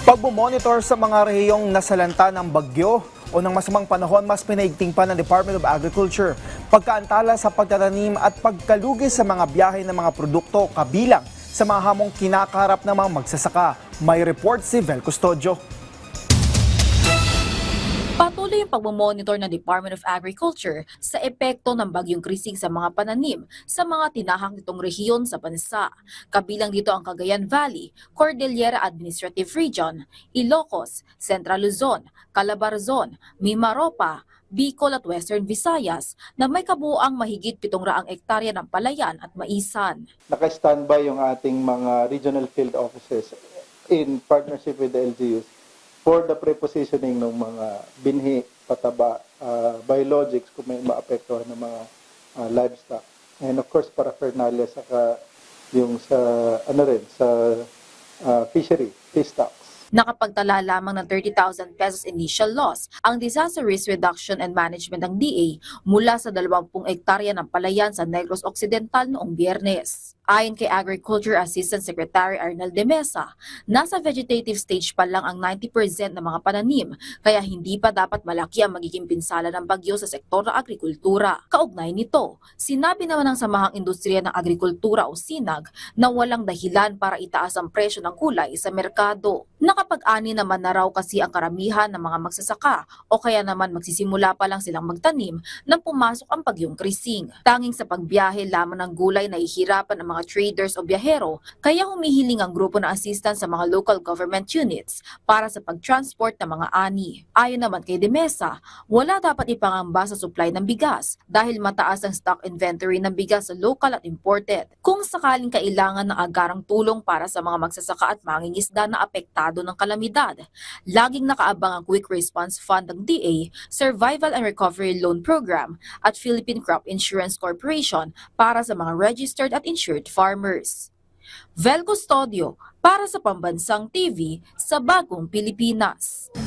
Pagmumonitor sa mga rehiyong nasalanta ng bagyo o ng masamang panahon, mas pinaigting pa ng Department of Agriculture. Pagkaantala sa pagtatanim at pagkalugi sa mga biyahe ng mga produkto kabilang sa mga hamong kinakaharap ng mga magsasaka. May report si Vel Custodio. Patuloy yung pagmamonitor ng Department of Agriculture sa epekto ng bagyong Krising sa mga pananim sa mga tinahak nitong rehiyon sa bansa. Kabilang dito ang Cagayan Valley, Cordillera Administrative Region, Ilocos, Central Luzon, Calabarzon, Mimaropa, Bicol at Western Visayas na may kabuuang mahigit 700 ektarya ng palayan at maisan. Naka-standby yung ating mga regional field offices in partnership with the LGUs for the prepositioning ng mga binhi, pataba, biologics kung may maapektuhan ng mga livestock. And of course, paraphernalia saka yung sa fishery, fish stocks. Nakapagtala lamang ng 30,000 pesos initial loss ang Disaster Risk Reduction and Management ng DA mula sa 20 ektarya ng palayan sa Negros Occidental noong Biyernes. Ayon kay Agriculture Assistant Secretary Arnel de Mesa, nasa vegetative stage pa lang ang 90% ng mga pananim, kaya hindi pa dapat malaki ang magiging pinsala ng bagyo sa sektor ng agrikultura. Kaugnay nito, sinabi naman ng Samahang Industriya ng Agrikultura o SINAG na walang dahilan para itaas ang presyo ng gulay sa merkado. Nakapag-ani naman na raw kasi ang karamihan ng mga magsasaka o kaya naman magsisimula pa lang silang magtanim nang pumasok ang bagyong Krising. Tanging sa pagbiyahe lamang ng gulay na ihirapan ang mga traders o biyahero, kaya humihiling ang grupo na assistance sa mga local government units para sa pag-transport ng mga ani. Ayon naman kay De Mesa, wala dapat ipangamba sa supply ng bigas dahil mataas ang stock inventory ng bigas sa local at imported. Kung sakaling kailangan ng agarang tulong para sa mga magsasaka at mangingisda na apektado ng kalamidad, laging nakaabang ang Quick Response Fund ng DA, Survival and Recovery Loan Program at Philippine Crop Insurance Corporation para sa mga registered at insured farmers. Vel Custodio para sa Pambansang TV sa Bagong Pilipinas.